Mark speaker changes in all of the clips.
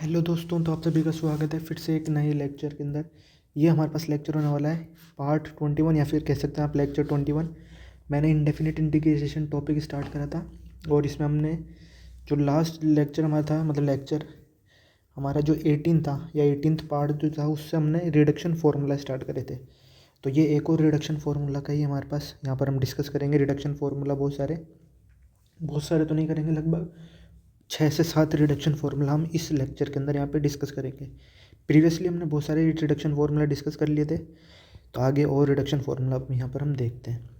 Speaker 1: Hello दोस्तों, तो आप सभी का स्वागत है फिर से एक नए लेक्चर के अंदर। ये हमारे पास लेक्चर होने वाला है पार्ट 21 या फिर कह सकते हैं आप लेक्चर 21। मैंने इंडेफिनिट इंटीग्रेशन टॉपिक स्टार्ट करा था और इसमें हमने जो लास्ट लेक्चर हमारा था, मतलब लेक्चर हमारा जो 18 था या 18th पार्ट जो था, उससे हमने रिडक्शन फार्मूला स्टार्ट करे थे। तो ये एक और रिडक्शन फार्मूला का ही हमारे पास यहाँ पर हम डिस्कस करेंगे। रिडक्शन फार्मूला बहुत सारे तो नहीं करेंगे, लगभग 6 से 7 रिडक्शन फार्मूला हम इस लेक्चर के अंदर यहाँ पे डिस्कस करेंगे। प्रीवियसली हमने बहुत सारे रिडक्शन फार्मूला डिस्कस कर लिए थे, तो आगे और रिडक्शन फार्मूला अब यहाँ पर हम देखते हैं।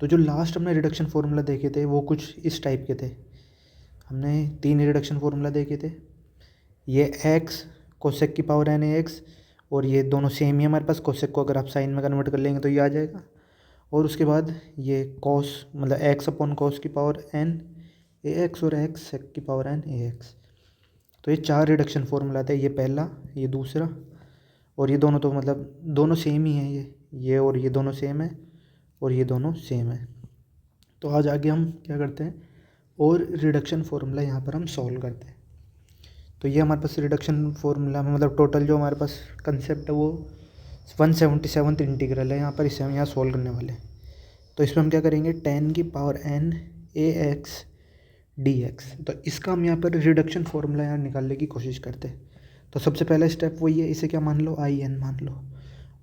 Speaker 1: तो जो लास्ट हमने रिडक्शन फार्मूला देखे थे वो कुछ इस टाइप के थे। हमने 3 रिडक्शन फार्मूला देखे थे। ये एक्स कोसेक की पावर एन ए एक्स, और ये दोनों सेम ही हमारे पास। कोसेक को अगर आप साइन में कन्वर्ट कर लेंगे तो ये आ जाएगा। और उसके बाद ये कॉस, मतलब एक्स अपॉन कॉस की पावर एन ए एक्स और एक्स सेक की पावर एन ए एक्स। तो ये 4 रिडक्शन फार्मूला थे। ये पहला, ये दूसरा और ये दोनों तो मतलब दोनों सेम ही हैं। ये और ये दोनों सेम है और ये दोनों सेम है। तो आज आगे हम क्या करते हैं, और रिडक्शन फार्मूला यहाँ पर हम सॉल्व करते हैं। तो ये हमारे पास रिडक्शन फार्मूला में मतलब टोटल जो हमारे पास कंसेप्ट है वो 177th इंटीग्रल है यहाँ पर। इसे हम यहाँ सॉल्व करने वाले हैं। तो इसमें हम क्या करेंगे, 10 की power N A X D X. तो इसका हम यहाँ पर रिडक्शन फार्मूला यहाँ निकालने की कोशिश करते हैं। तो सबसे पहला स्टेप वही है, इसे क्या मान लो, आई एन मान लो।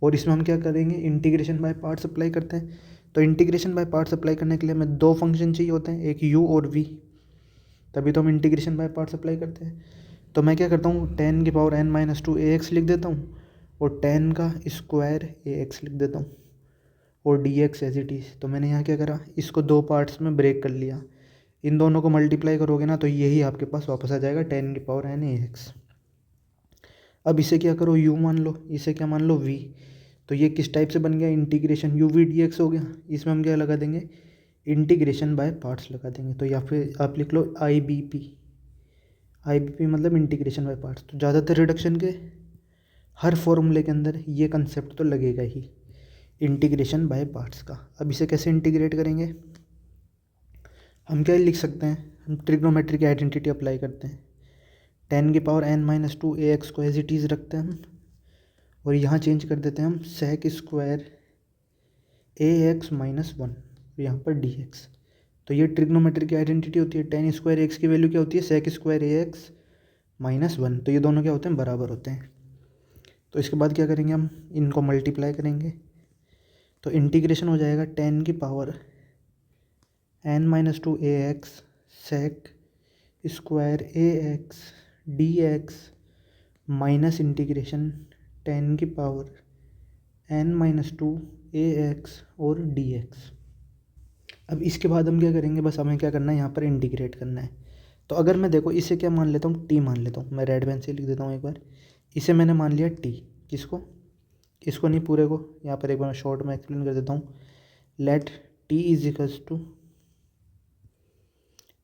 Speaker 1: और इसमें हम क्या करेंगे, इंटीग्रेशन बाय पार्ट्स अप्लाई करते हैं। तो इंटीग्रेशन बाय पार्ट्स अप्लाई करने के लिए हमें 2 फंक्शन चाहिए होते हैं, एक यू और वी। तभी तो हम इंटीग्रेशन बाय पार्ट्स अप्लाई करते हैं। तो मैं क्या करता हूँ, 10 की power N minus two A x लिख देता हूँ और 10 का स्क्वायर ए एक्स लिख देता हूँ और D X as it is. तो मैंने यहाँ क्या करा, इसको 2 पार्ट्स में ब्रेक कर लिया। इन दोनों को मल्टीप्लाई करोगे ना तो यही आपके पास वापस आ जाएगा 10 की पावर एन ए एक्स। अब इसे क्या करो, u मान लो, इसे क्या मान लो, v। तो ये किस टाइप से बन गया, integration U V D X हो गया। इसमें हम क्या लगा देंगे, इंटीग्रेशन बाय पार्ट्स लगा देंगे। तो या फिर आप लिख लो आई बी पी। आई बी पी मतलब इंटीग्रेशन बाय पार्ट्स। तो ज़्यादातर रिडक्शन के हर फॉर्मूले के अंदर ये कंसेप्ट तो लगेगा ही, इंटीग्रेशन बाय पार्ट्स का। अब इसे कैसे इंटीग्रेट करेंगे, हम क्या लिख सकते हैं, हम ट्रिग्नोमेट्री की आइडेंटिटी अप्लाई करते हैं। 10 की power N minus two A x को एज इट इज़ रखते हैं हम, और यहाँ चेंज कर देते हैं हम सेक square A x minus one, यहाँ पर डी एक्स। तो ये ट्रिग्नोमेट्री की आइडेंटिटी होती है। 10 स्क्वायर एक्स की वैल्यू क्या होती है, सेक square A x minus one. तो ये दोनों क्या होते हैं, बराबर होते हैं। तो इसके बाद क्या करेंगे, हम इनको मल्टीप्लाई करेंगे। तो इंटीग्रेशन हो जाएगा 10 की power N minus two A X sec square A X D X minus integration 10 की power N minus two A X और डी एक्स। अब इसके बाद हम क्या करेंगे, बस हमें क्या करना है, यहाँ पर इंटीग्रेट करना है। तो अगर मैं देखो इसे क्या मान लेता हूँ, टी मान लेता हूँ। मैं रेड पेन से लिख देता हूँ एक बार। इसे मैंने मान लिया टी, किसको, इसको नहीं, पूरे को। यहाँ पर एक बार शॉर्ट में एक्सप्लेन कर देता हूँ। Let T is equals to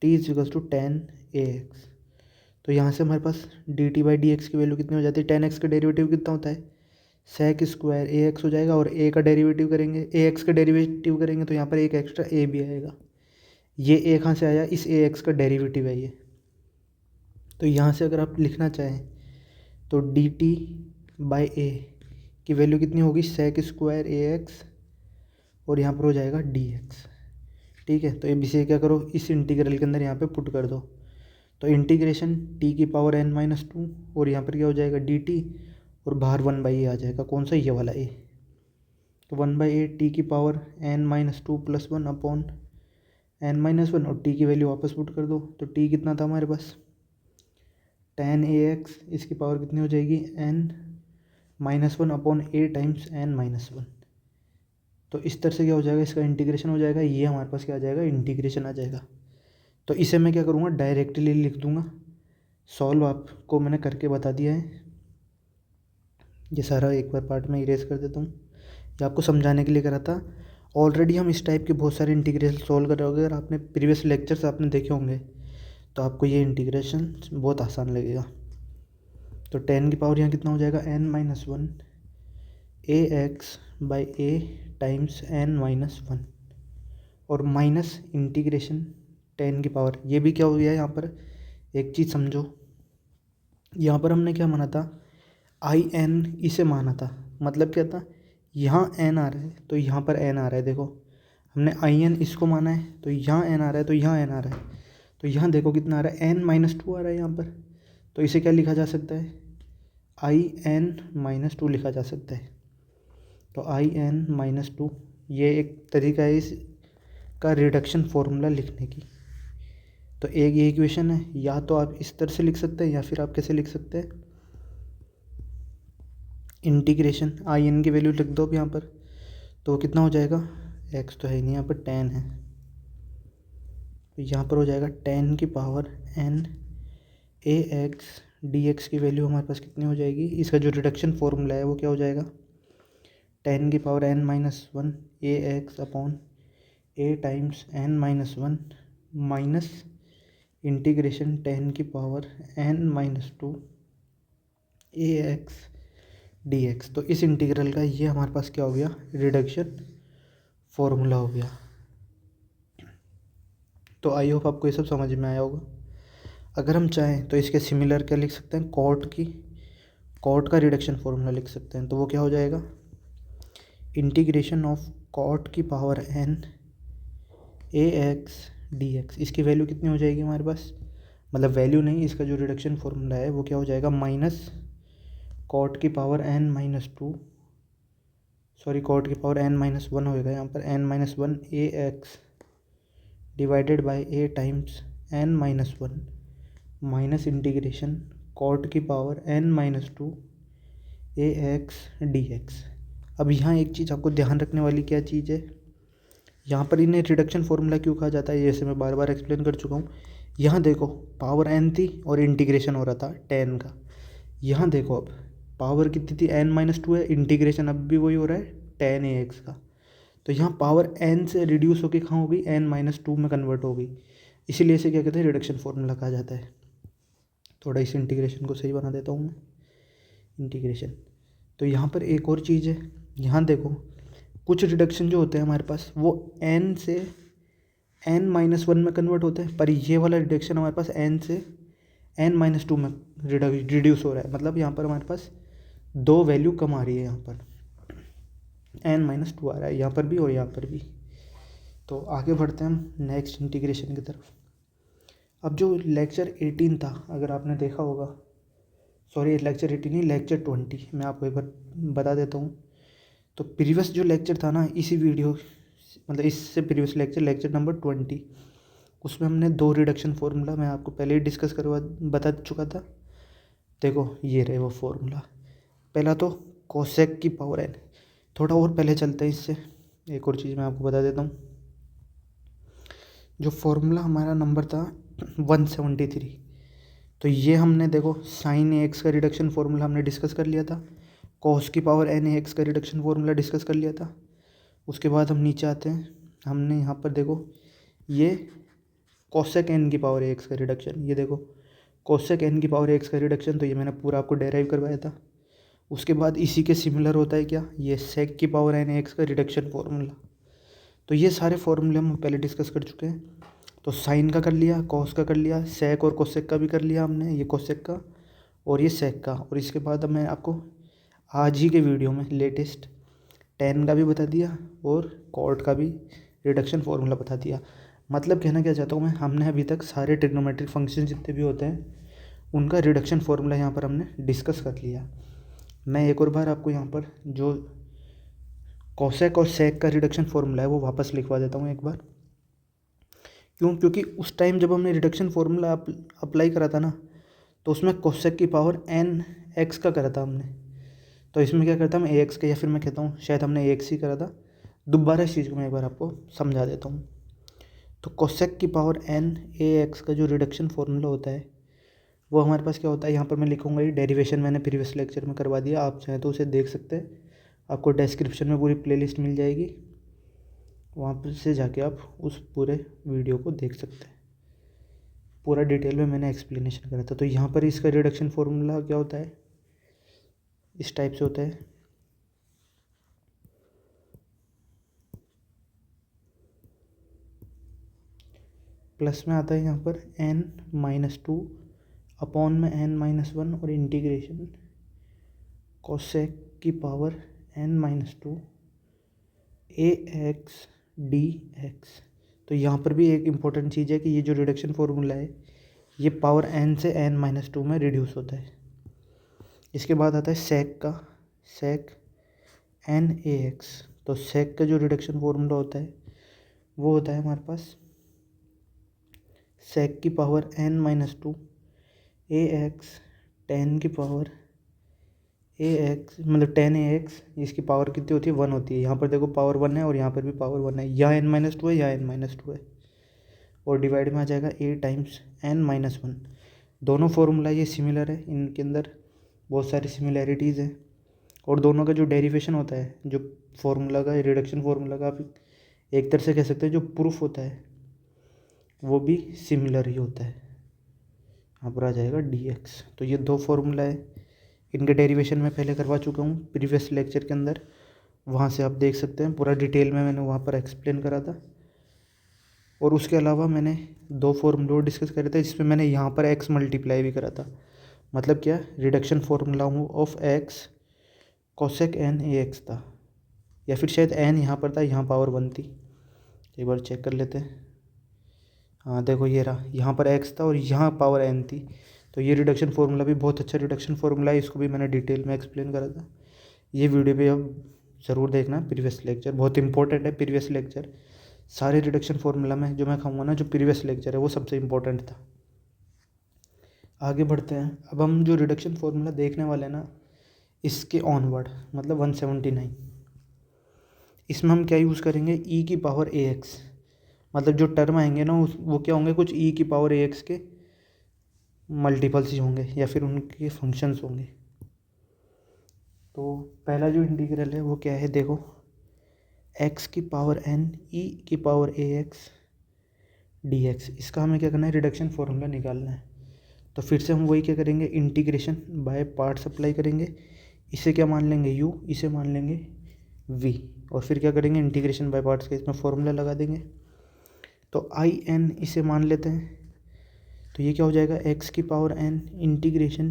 Speaker 1: 10 A X. तो यहाँ से हमारे पास D T by D X की वैल्यू कितनी हो जाती है, 10x का डेरिवेटिव कितना होता है, सेक स्क्वायर ए एक्स हो जाएगा। और ए का डेरिवेटिव करेंगे, ए एक्स का डेरिवेटिव करेंगे तो यहाँ पर एक एक्स्ट्रा ए भी आएगा। ये ए कहाँ से आया, इस ए एक्स का डेरिवेटिव है ये। तो यहाँ से अगर आप लिखना चाहें तो डी टी बाई ए की वैल्यू कितनी होगी, सेक स्क्वायर ए एक्स और यहाँ पर हो जाएगा डी एक्स। ठीक है, तो अब इसे क्या करो, इस इंटीग्रल के अंदर यहाँ पे पुट कर दो। तो इंटीग्रेशन टी की पावर एन माइनस टू, और यहाँ पर क्या हो जाएगा डी टी, और बाहर 1/a आ जाएगा। कौन सा, ये वाला ए। तो 1/a टी की power N minus two plus one upon N minus one, और टी की वैल्यू वापस पुट कर दो। तो टी कितना था हमारे पास, 10 ए एक्स, इसकी पावर कितनी हो जाएगी, N minus one upon A times N minus one. तो इस तरह से क्या हो जाएगा, इसका इंटीग्रेशन हो जाएगा। ये हमारे पास क्या आ जाएगा, इंटीग्रेशन आ जाएगा। तो इसे मैं क्या करूँगा, डायरेक्टली लिख दूँगा। सॉल्व आपको मैंने करके बता दिया है। ये सारा एक बार पार्ट में इरेज कर देता हूँ, ये आपको समझाने के लिए करा था। ऑलरेडी हम इस टाइप के बहुत सारे इंटीग्रेशन सॉल्व कर रहे होंगे। अगर आपने प्रीवियस लेक्चर्स आपने देखे होंगे तो आपको ये इंटीग्रेशन बहुत आसान लगेगा। तो 10 की पावर यहाँ कितना हो जाएगा, N minus one A X by A times N minus one, और माइनस इंटीग्रेशन 10 की पावर, ये भी क्या हो गया यहाँ पर, एक चीज़ समझो, यहाँ पर हमने क्या माना था, आई एन इसे माना था। मतलब क्या था, यहाँ एन आ रहा है तो यहाँ पर एन आ रहा है। देखो हमने आई एन इसको माना है तो यहाँ एन आ रहा है तो यहाँ एन आ रहा है। तो यहाँ देखो कितना आ रहा है, n-2 आ रहा है यहाँ पर। तो इसे क्या लिखा जा सकता है, in-2 लिखा जा सकता है। तो in-2 ये एक तरीका है इसका रिडक्शन फॉर्मूला लिखने की। तो एक ये इक्वेशन है, या तो आप इस तरह से लिख सकते हैं या फिर आप कैसे लिख सकते हैं, इंटीग्रेशन आई एन की वैल्यू लिख दो अब यहाँ पर। तो कितना हो जाएगा, x तो है नहीं यहाँ पर, tan है। तो यहाँ पर हो जाएगा tan की पावर n ए एक्स डी एक्स की वैल्यू हमारे पास कितनी हो जाएगी, इसका जो रिडक्शन फॉर्मूला है वो क्या हो जाएगा, tan की power n-1 A X upon A times n-1 minus integration tan की power n-2 A X D X. तो इस इंटीग्रल का ये हमारे पास क्या हो गया, रिडक्शन फॉर्मूला हो गया। तो आई होप आपको ये सब समझ में आया होगा। अगर हम चाहें तो इसके सिमिलर क्या लिख सकते हैं, कॉट का रिडक्शन फॉर्मूला लिख सकते हैं। तो वो क्या हो जाएगा, इंटीग्रेशन ऑफ कॉट की पावर n ए एक्स डी एक्स। इसकी वैल्यू कितनी हो जाएगी हमारे पास, मतलब वैल्यू नहीं, इसका जो रिडक्शन फॉर्मूला है वो क्या हो जाएगा, माइनस कॉट की पावर n-2, सॉरी कॉट की पावर n-1 होएगा यहाँ पर, n-1 A X divided by A times n-1 minus integration cot की power n-2 A X D X. अब यहाँ एक चीज़ आपको ध्यान रखने वाली क्या चीज़ है, यहाँ पर इन्हें रिडक्शन फॉर्मूला क्यों कहा जाता है, जैसे मैं बार बार एक्सप्लेन कर चुका हूँ। यहाँ देखो पावर n थी और इंटीग्रेशन हो रहा था tan का। यहाँ देखो अब पावर कितनी थी, n-2 है, इंटीग्रेशन अब भी वही हो रहा है tan ए एक्स का। तो यहाँ पावर n से रिड्यूस होकर कहाँ हो गई, n-2 में कन्वर्ट हो गई। इसीलिए इसे क्या कहते हैं, रिडक्शन फॉर्मूला कहा जाता है। थोड़ा इस इंटीग्रेशन को सही बना देता हूँ मैं, इंटीग्रेशन। तो यहाँ पर एक और चीज़ है, यहाँ देखो कुछ रिडक्शन जो होते हैं हमारे पास वो n से n-1 में कन्वर्ट होते हैं, पर ये वाला रिडक्शन हमारे पास n से n-2 में रिड्यूस हो रहा है। मतलब यहाँ पर हमारे पास दो वैल्यू कम आ रही है, यहाँ पर n-2 आ रहा है यहाँ पर भी और यहाँ पर भी। तो आगे बढ़ते हैं हम नेक्स्ट इंटीग्रेशन की तरफ। अब जो लेक्चर 18 था, अगर आपने देखा होगा, सॉरी लेक्चर 18 नहीं, लेक्चर 20, मैं आपको एक बार बता देता हूँ। तो प्रीवियस जो लेक्चर था ना, इसी वीडियो मतलब इससे प्रीवियस लेक्चर नंबर 20, उसमें हमने दो रिडक्शन फॉर्मूला मैं आपको पहले ही डिस्कस करवा बता चुका था। देखो ये रहे वो फॉर्मूला। पहला तो कोसेक की पावर n, थोड़ा और पहले चलते हैं इससे, एक और चीज़ मैं आपको बता देता हूँ। जो फॉर्मूला हमारा नंबर था 173, तो ये हमने देखो साइन ए एक्स का रिडक्शन फॉर्मूला हमने डिस्कस कर लिया था, कॉस की पावर एन ए एक्स का रिडक्शन फॉर्मूला डिस्कस कर लिया था। उसके बाद हम नीचे आते हैं, हमने यहाँ पर देखो ये कोसेक एन की पावर ए एक्स का रिडक्शन, ये देखो कोसेक एन की पावर ए एक्स का रिडक्शन, तो ये मैंने पूरा आपको डेराइव करवाया था। उसके बाद इसी के सिमिलर होता है क्या, ये सेक की पावर एन ए एक्स का रिडक्शन फॉर्मूला। तो ये सारे फॉर्मूले हम पहले डिस्कस कर चुके हैं। तो साइन का कर लिया, कॉस का कर लिया, सेक और कोसेक का भी कर लिया हमने, ये कोसेक का और ये सेक का। और इसके बाद अब मैं आपको आज ही के वीडियो में लेटेस्ट tan का भी बता दिया और कॉट का भी रिडक्शन फॉर्मूला बता दिया। मतलब कहना क्या चाहता हूँ मैं, हमने अभी तक सारे ट्रिग्नोमेट्रिक फंक्शन जितने भी होते हैं उनका रिडक्शन फॉर्मूला यहाँ पर हमने डिस्कस कर लिया। मैं एक और बार आपको यहाँ पर जो कोसेक और सेक का रिडक्शन फॉर्मूला है वो वापस लिखवा देता हूँ एक बार। क्यों, क्योंकि उस टाइम जब हमने रिडक्शन फॉर्मूला अप्लाई करा था ना, तो उसमें कोसेक की पावर n एक्स का करा था हमने। तो इसमें क्या करता हम ए एक्स का, या फिर मैं कहता हूँ शायद हमने ए एक्स ही करा था। दोबारा इस चीज़ को मैं एक बार आपको समझा देता हूँ। तो कोसेक की पावर n ए एक्स का जो रिडक्शन फॉर्मूला होता है वो हमारे पास क्या होता है, यहाँ पर मैं लिखूँगा, ये डेरिवेशन मैंने प्रीवियस लेक्चर में करवा दिया, आप चाहें तो उसे देख सकते हैं। आपको डिस्क्रिप्शन में पूरी प्लेलिस्ट मिल जाएगी, वहाँ पर से जाके आप उस पूरे वीडियो को देख सकते हैं। पूरा डिटेल में मैंने एक्सप्लेनेशन करा था। तो यहाँ पर इसका रिडक्शन फॉर्मूला क्या होता है, इस टाइप से होता है। प्लस में आता है यहाँ पर n-2 अपॉन में n-1 और इंटीग्रेशन कोसेक की पावर n-2 ax dx। तो यहाँ पर भी एक इम्पोर्टेंट चीज़ है कि ये जो रिडक्शन फॉर्मूला है ये पावर n से n-2 में रिड्यूस होता है। इसके बाद आता है सेक का, सेक एन ए एक्स। तो सेक का जो रिडक्शन फॉर्मूला होता है वो होता है हमारे पास सेक की power n-2 A x ten की पावर ए एक्स, मतलब 10ax। इसकी पावर कितनी होती है, 1 होती है। यहाँ पर देखो पावर 1 है और यहाँ पर भी पावर 1 है, या n-2 है या n-2 है, और डिवाइड में आ जाएगा a टाइम्स n-1। दोनों फार्मूला ये सिमिलर है, इनके अंदर बहुत सारी सिमिलैरिटीज़ हैं, और दोनों का जो डेरिवेशन होता है, जो फार्मूला का रिडक्शन फार्मूला का आप एक तरह से कह सकते हैं जो प्रूफ होता है वो भी सिमिलर ही होता है। यहाँ पर आ जाएगा dx। तो ये दो फार्मूला है, इनके डेरिवेशन मैं पहले करवा चुका हूँ प्रीवियस लेक्चर के अंदर, वहाँ से आप देख सकते हैं पूरा डिटेल में मैंने वहाँ पर एक्सप्लेन करा था। और उसके अलावा मैंने दो फार्मूला डिस्कस करे थे जिसमें मैंने यहाँ पर x मल्टीप्लाई भी करा था। मतलब क्या, reduction formula of x cosec n A x था, या फिर शायद n यहाँ पर था, यहाँ पावर 1 थी। एक बार चेक कर लेते हैं। हाँ देखो ये रहा, यहाँ पर x था और यहाँ पावर n थी। तो ये रिडक्शन फार्मूला भी बहुत अच्छा रिडक्शन फार्मूला है, इसको भी मैंने डिटेल में एक्सप्लेन करा था। ये वीडियो भी अब ज़रूर देखना, प्रीवियस लेक्चर बहुत इंपॉर्टेंट है। प्रीवियस लेक्चर सारे रिडक्शन फार्मूला में जो मैं कहूँगा ना, जो प्रीवियस लेक्चर है वो सबसे इम्पोर्टेंट था। आगे बढ़ते हैं। अब हम जो रिडक्शन फार्मूला देखने वाले हैं ना, इसके ऑनवर्ड मतलब 179, इसमें हम क्या यूज़ करेंगे, ई की पावर ए एक्स। मतलब जो टर्म आएंगे ना वो क्या होंगे, कुछ ई की पावर ए एक्स के मल्टीपल्स ही होंगे या फिर उनके फंक्शंस होंगे। तो पहला जो इंटीग्रल है वो क्या है, देखो एक्स की पावर एन ई की power A X D x. इसका हमें क्या करना है, रिडक्शन फार्मूला निकालना है। तो फिर से हम वही क्या करेंगे, इंटीग्रेशन बाय पार्ट्स अप्लाई करेंगे। इसे क्या मान लेंगे u, इसे मान लेंगे v, और फिर क्या करेंगे, इंटीग्रेशन बाय पार्ट्स का इसमें फॉर्मूला लगा देंगे। तो आई एन इसे मान लेते हैं। तो ये क्या हो जाएगा, x की पावर n इंटीग्रेशन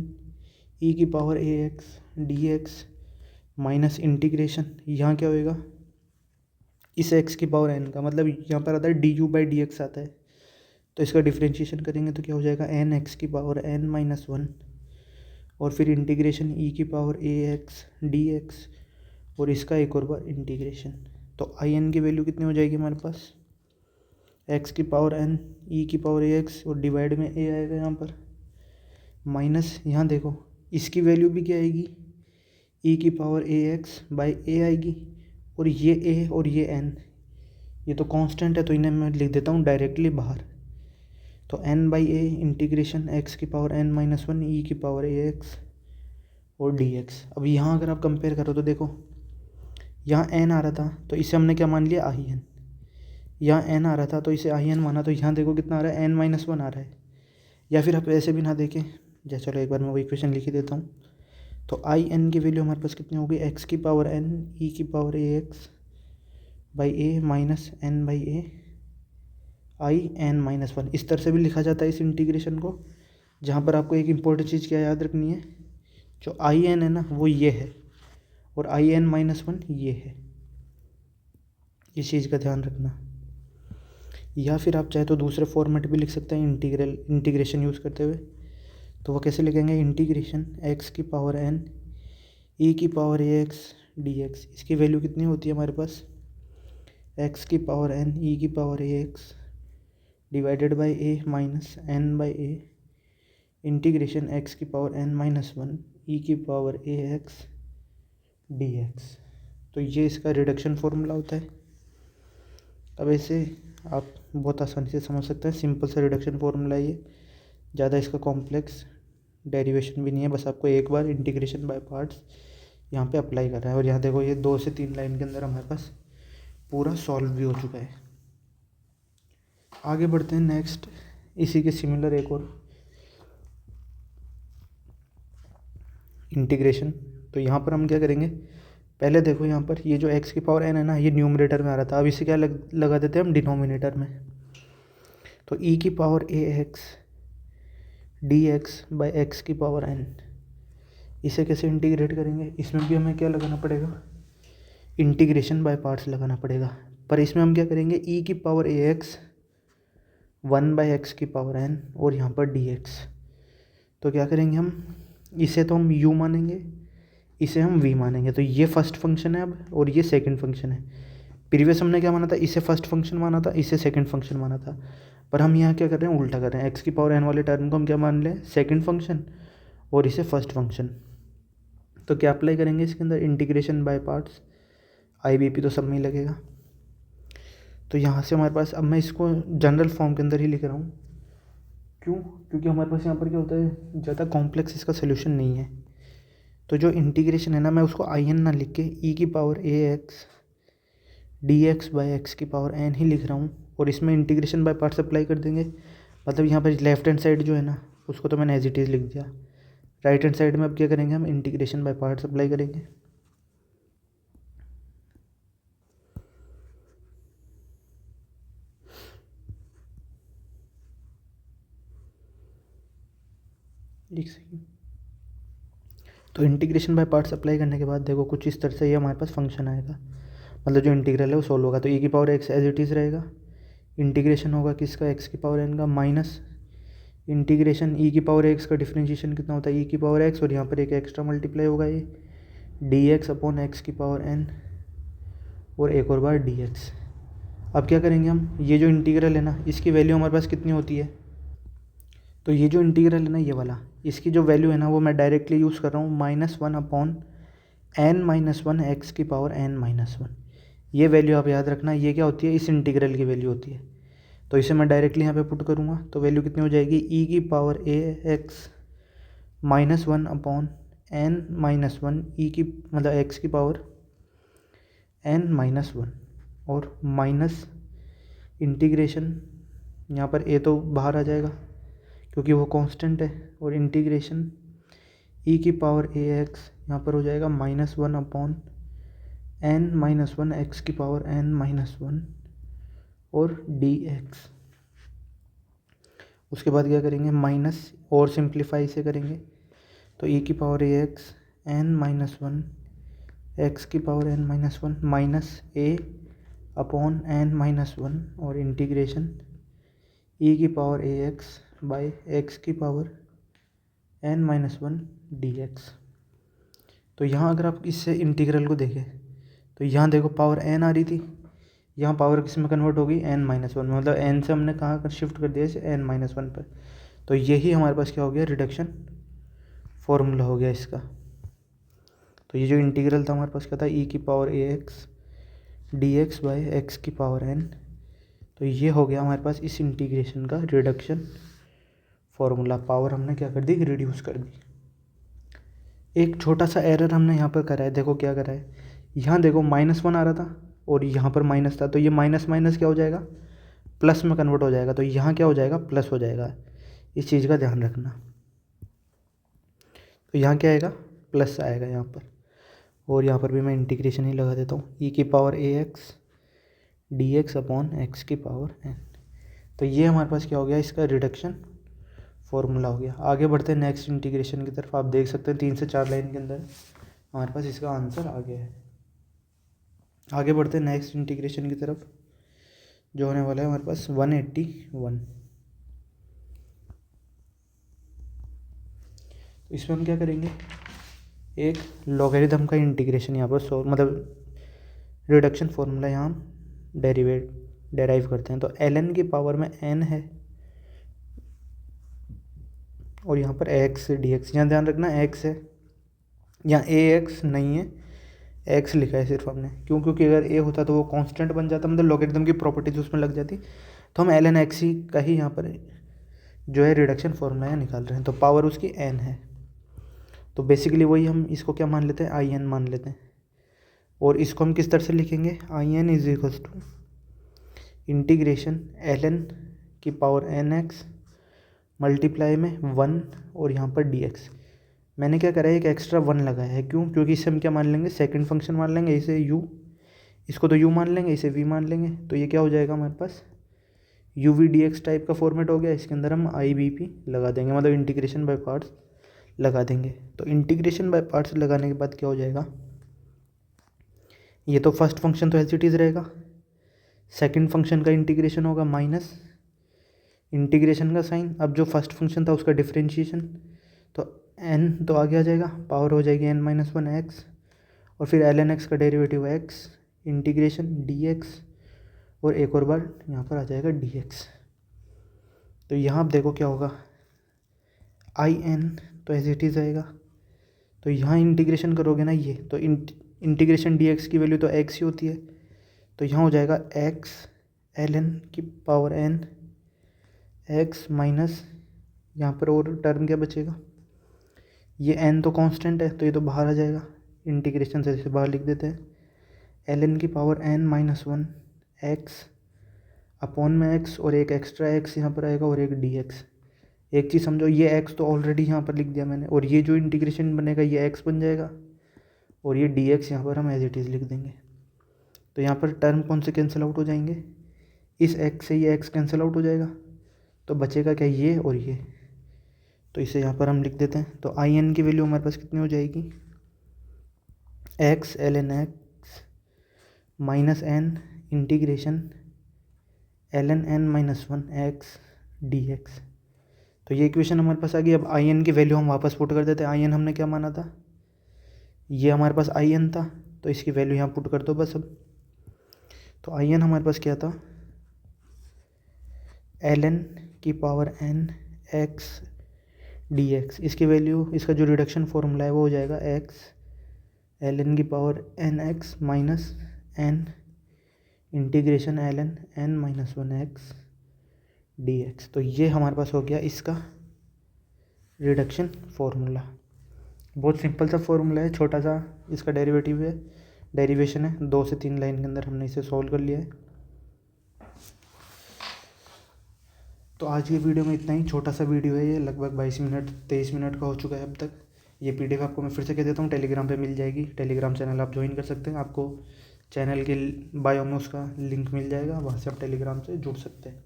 Speaker 1: e की power A X D X minus integration, यहाँ क्या होएगा, इस x की पावर n का मतलब यहाँ पर आता है D you by D x आता है। तो इसका डिफ्रेंशिएशन करेंगे तो क्या हो जाएगा, एन एक्स की पावर n-1, और फिर इंटीग्रेशन ई की power A X D x, और इसका एक और बार इंटीग्रेशन। तो आई एन की वैल्यू कितनी हो जाएगी हमारे पास, एक्स की पावर n ई की पावर ए एक्स, और डिवाइड में ए आएगा यहाँ पर, माइनस यहाँ देखो इसकी वैल्यू भी क्या आएगी, ई की पावर ए एक्स बाई ए आएगी, और ये ए और ये n ये तो कांस्टेंट है, तो इन्हें मैं लिख देता हूँ डायरेक्टली बाहर। तो n by a integration x की पावर n-1 ई की पावर ए एक्स और डी एक्स। अब यहाँ अगर आप कंपेयर करो तो देखो यहाँ n आ रहा था तो इसे हमने क्या मान लिया, आई एन। यहाँ n आ रहा था तो इसे आई एन माना, तो यहाँ देखो कितना आ रहा है, n-1 आ रहा है। या फिर आप ऐसे भी ना देखें, जैसे चलो एक बार मैं वो इक्वेशन लिख ही देता हूँ। तो आई एन की वैल्यू हमारे पास कितनी होगी, एक्स की पावर n ई की power A X by A minus n by A I n-1। इस तरह से भी लिखा जाता है इस इंटीग्रेशन को, जहाँ पर आपको एक इम्पोर्टेंट चीज़ क्या याद रखनी है, जो आई एन है ना वो ये है, और आई n-1 ये है। इस चीज़ का ध्यान रखना। या फिर आप चाहे तो दूसरे फॉर्मेट भी लिख सकते हैं इंटीग्रेशन यूज़ करते हुए। तो वो कैसे लिखेंगे, इंटीग्रेशन एक्स की पावर n ई की power A X D x. इसकी वैल्यू कितनी होती है हमारे पास, एक्स की पावर n ई की power A X divided by A minus n by a integration x की पावर n-1 ई की power A X D X. तो ये इसका रिडक्शन फार्मूला होता है। अब ऐसे आप बहुत आसानी से समझ सकते हैं, सिंपल सा रिडक्शन फार्मूला है ये, ज़्यादा इसका कॉम्प्लेक्स डेरिवेशन भी नहीं है। बस आपको एक बार इंटीग्रेशन बाय पार्ट्स यहाँ पे अप्लाई करना है, और यहाँ देखो ये 2 से 3 लाइन के अंदर हमारे पास पूरा सॉल्व भी हो चुका है। आगे बढ़ते हैं नेक्स्ट, इसी के सिमिलर एक और इंटीग्रेशन। तो यहाँ पर हम क्या करेंगे, पहले देखो यहाँ पर ये जो x की पावर n है ना, ये न्यूमरेटर में आ रहा था, अब इसे क्या लगा देते हैं हम डिनोमिनेटर में। तो e की power A X D x by x की पावर एन। इसे कैसे इंटीग्रेट करेंगे, इसमें भी हमें क्या लगाना पड़ेगा, इंटीग्रेशन बाय पार्ट्स लगाना पड़ेगा। पर इसमें हम क्या करेंगे, ई की पावर ए एक्स 1/x की पावर n और यहाँ पर dx। तो क्या करेंगे हम, इसे तो हम u मानेंगे, इसे हम v मानेंगे। तो ये फर्स्ट फंक्शन है अब और ये सेकंड फंक्शन है। प्रीवियस हमने क्या माना था, इसे फर्स्ट फंक्शन माना था, इसे सेकंड फंक्शन माना था। पर हम यहाँ क्या कर रहे हैं, उल्टा कर रहे हैं। x की पावर n वाले टर्म को हम क्या मान लें, सेकंड फंक्शन, और इसे फर्स्ट फंक्शन। तो क्या अप्लाई करेंगे इसके अंदर, इंटीग्रेशन बाय पार्ट्स, IBP तो सब में ही लगेगा। तो यहाँ से हमारे पास, अब मैं इसको जनरल फॉर्म के अंदर ही लिख रहा हूँ। क्यों, क्योंकि हमारे पास यहाँ पर क्या होता है, ज़्यादा कॉम्प्लेक्स इसका सोल्यूशन नहीं है। तो जो इंटीग्रेशन है ना, मैं उसको आई एन ना लिख के ई की power A X D x by x की पावर एन ही लिख रहा हूँ। और इसमें इंटीग्रेशन बाय पार्ट्स अप्लाई कर देंगे। मतलब यहाँ पर लेफ्ट हैंड साइड जो है ना, उसको तो मैंने एज इट इज़ लिख दिया। राइट हैंड साइड में अब क्या करेंगे, हम इंटीग्रेशन बाय पार्ट्स अप्लाई करेंगे। एक सेकेंड। तो इंटीग्रेशन बाय पार्ट्स अप्लाई करने के बाद देखो कुछ इस तरह से ये हमारे पास फंक्शन आएगा। मतलब जो इंटीग्रल है वो सोल्व होगा। तो ई की power X as it is रहेगा, इंटीग्रेशन होगा किसका, एक्स की पावर एन का, माइनस इंटीग्रेशन ई की पावर एक्स का डिफरेंशिएशन कितना होता है, ई की पावर एक्स, और यहाँ पर एक एक्स्ट्रा मल्टीप्लाई होगा ये डी एक्स अपॉन एक्स की पावर एन, और एक और बार डी एक्स। अब क्या करेंगे हम, ये जो इंटीग्रल है ना, इसकी वैल्यू हमारे पास कितनी होती है, तो ये जो इंटीग्रल है ना, ये वाला, इसकी जो वैल्यू है ना, वो मैं डायरेक्टली यूज़ कर रहा हूँ -1 अपॉन n-1 एक्स की पावर n-1। ये वैल्यू आप याद रखना, ये क्या होती है, इस इंटीग्रल की वैल्यू होती है। तो इसे मैं डायरेक्टली यहाँ पे पुट करूँगा, तो वैल्यू कितनी हो जाएगी, ई की power A x -1 upon n-1 ई की, मतलब एक्स की पावर n-1, और माइनस इंटीग्रेशन, यहाँ पर ए तो बाहर आ जाएगा क्योंकि वो कांस्टेंट है, और इंटीग्रेशन ई की पावर ए एक्स यहाँ पर हो जाएगा -1 अपॉन n-1 एक्स की पावर n-1 और डी एक्स। उसके बाद क्या करेंगे, माइनस और सिंप्लीफाई से करेंगे। तो ई की power A x n-1 x की पावर n-1 माइनस ए अपॉन n-1 और इंटीग्रेशन ई की power A X by x की पावर n-1 डी एक्स। तो यहाँ अगर आप इससे इंटीग्रल को देखें, तो यहाँ देखो पावर n आ रही थी, यहाँ पावर किस में कन्वर्ट हो गई, n-1 में। मतलब n से हमने कहाँ कर शिफ्ट कर दिया इसे, n-1 पर। तो यही हमारे पास क्या हो गया, रिडक्शन फॉर्मूला हो गया इसका। तो ये जो इंटीग्रल था हमारे पास क्या था, ई की power A X D x by x की पावर n। तो ये हो गया हमारे पास इस इंटीग्रेशन का रिडक्शन फॉर्मूला। पावर हमने क्या कर दी, रिड्यूस कर दी। एक छोटा सा एरर हमने यहाँ पर करा है, देखो क्या करा है, यहाँ देखो -1 आ रहा था और यहाँ पर माइनस था। तो ये माइनस माइनस क्या हो जाएगा, प्लस में कन्वर्ट हो जाएगा। तो यहाँ क्या हो जाएगा, प्लस हो जाएगा। इस चीज़ का ध्यान रखना। तो यहाँ क्या आएगा, प्लस आएगा यहाँ पर। और यहाँ पर भी मैं इंटीग्रेशन ही लगा देता हूँ, ई की power A X D X upon X की पावर एन। तो ये हमारे पास क्या हो गया, इसका रिडक्शन फॉर्मूला हो गया। आगे बढ़ते हैं नेक्स्ट इंटीग्रेशन की तरफ। आप देख सकते हैं 3 से 4 लाइन के अंदर हमारे पास इसका आंसर आ गया है। आगे बढ़ते हैं नेक्स्ट इंटीग्रेशन की तरफ, जो होने वाला है हमारे पास 181। तो इसमें हम क्या करेंगे, एक लॉगरिथम का इंटीग्रेशन यहाँ पर सॉल्व, मतलब रिडक्शन फॉर्मूला यहाँ डेराइव करते हैं। तो ln की पावर में n है और यहाँ पर x dx। यहाँ ध्यान रखना x है, यहाँ ax नहीं है, x लिखा है सिर्फ हमने। क्यों, क्योंकि अगर a होता तो वो कांस्टेंट बन जाता, मतलब लॉगरिथम की प्रॉपर्टीज उसमें लग जाती। तो हम ln x ही का ही यहाँ पर जो है रिडक्शन फॉर्मूला यहाँ निकाल रहे हैं। तो पावर उसकी n है, तो बेसिकली वही हम इसको क्या मान लेते हैं, आई एन मान लेते हैं। और इसको हम किस तरह से लिखेंगे, I N is equals to integration ln की पावर एन एक्स मल्टीप्लाई में 1 और यहाँ पर डी एक्स। मैंने क्या करा है, एक एक्स्ट्रा 1 लगाया है। क्यों, क्योंकि इसे हम क्या मान लेंगे, सेकंड फंक्शन मान लेंगे। इसे u, इसको तो u मान लेंगे, इसे v मान लेंगे। तो ये क्या हो जाएगा हमारे पास, UVDX टाइप का फॉर्मेट हो गया, इसके अंदर हम IBP लगा देंगे, मतलब इंटीग्रेशन बाय पार्ट्स लगा देंगे। तो इंटीग्रेशन बाय पार्ट्स लगाने के बाद क्या हो जाएगा, ये तो फर्स्ट फंक्शन तो एज इट इज़ रहेगा, सेकंड फंक्शन का इंटीग्रेशन होगा माइनस इंटीग्रेशन का साइन, अब जो फर्स्ट फंक्शन था उसका डिफरेंशिएशन, तो n तो आगे आ जाएगा, पावर हो जाएगी n-1 x, और फिर ln x का डेरिवेटिव x इंटीग्रेशन dx, और एक और बार यहाँ पर आ जाएगा dx। तो यहाँ आप देखो क्या होगा, in तो एज इट इज़ आएगा, तो यहाँ इंटीग्रेशन करोगे ना ये, तो इंटीग्रेशन dx की वैल्यू तो x ही होती है, तो यहाँ हो जाएगा x ln की पावर n x माइनस, यहाँ पर और टर्म क्या बचेगा, ये n तो कांस्टेंट है तो ये तो बाहर आ जाएगा, इंटीग्रेशन से इसे बाहर लिख देते हैं, ln की पावर n-1 x अपॉन में x, और एक एक्स्ट्रा x यहाँ पर आएगा और एक dx। एक चीज़ समझो, ये x तो ऑलरेडी यहाँ पर लिख दिया मैंने, और ये जो इंटीग्रेशन बनेगा ये x बन जाएगा, और ये dx यहाँ पर हम एज इट इज़ लिख देंगे। तो यहाँ पर टर्म कौन से कैंसिल आउट हो जाएंगे, इस x से ये x कैंसिल आउट हो जाएगा, तो बचेगा क्या, ये और ये, तो इसे यहाँ पर हम लिख देते हैं। तो in की वैल्यू हमारे पास कितनी हो जाएगी, x ln x minus n integration ln n-1 x dx। तो ये इक्वेशन हमारे पास आ गई। अब in की वैल्यू हम वापस पुट कर देते हैं, in हमने क्या माना था, ये हमारे पास in था, तो इसकी वैल्यू यहाँ पुट कर दो बस। अब तो in हमारे पास क्या था, ln की पावर n x dx, इसकी वैल्यू, इसका जो रिडक्शन फॉर्मूला है वो हो जाएगा x ln की power n x minus n integration ln n-1 x dx। तो ये हमारे पास हो गया इसका रिडक्शन फॉर्मूला। बहुत सिंपल सा फॉर्मूला है, छोटा सा इसका डेरिवेटिव है, डेरिवेशन है, 2 से 3 लाइन के अंदर हमने इसे सॉल्व कर लिया है। तो आज ये वीडियो में इतना ही, छोटा सा वीडियो है ये, लगभग 23 मिनट का हो चुका है अब तक। ये PDF आपको मैं फिर से कह देता हूँ, टेलीग्राम पे मिल जाएगी, टेलीग्राम चैनल आप ज्वाइन कर सकते हैं, आपको चैनल के बायो में उसका लिंक मिल जाएगा, वहाँ से आप टेलीग्राम से जुड़ सकते हैं।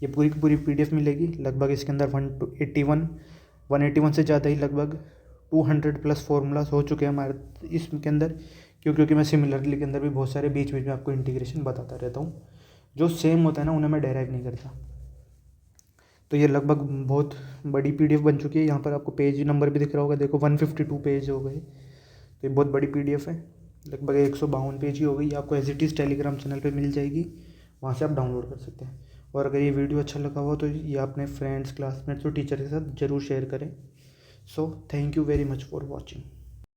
Speaker 1: ये पूरी की पूरी PDF मिलेगी, लगभग इसके अंदर 181 से ज़्यादा ही, लगभग 200 प्लस फार्मूलाज हो चुके हैं हमारे इसके अंदर, क्योंकि मैं सिमिलरली के अंदर भी बहुत सारे बीच बीच में आपको इंटीग्रेशन बताता रहता हूँ, जो सेम होता है ना उन्हें मैं डेराइव नहीं करता। तो ये लगभग बहुत बड़ी PDF बन चुकी है, यहाँ पर आपको पेज नंबर भी दिख रहा होगा, देखो 152 पेज हो गए, तो ये बहुत बड़ी PDF है, लगभग 152 पेज ही हो गई। आपको as it is Telegram channel पे मिल जाएगी, वहाँ से आप डाउनलोड कर सकते हैं। और अगर ये वीडियो अच्छा लगा हो तो ये अपने फ्रेंड्स, क्लासमेट्स और टीचर के साथ ज़रूर शेयर करें। So thank you very much for watching.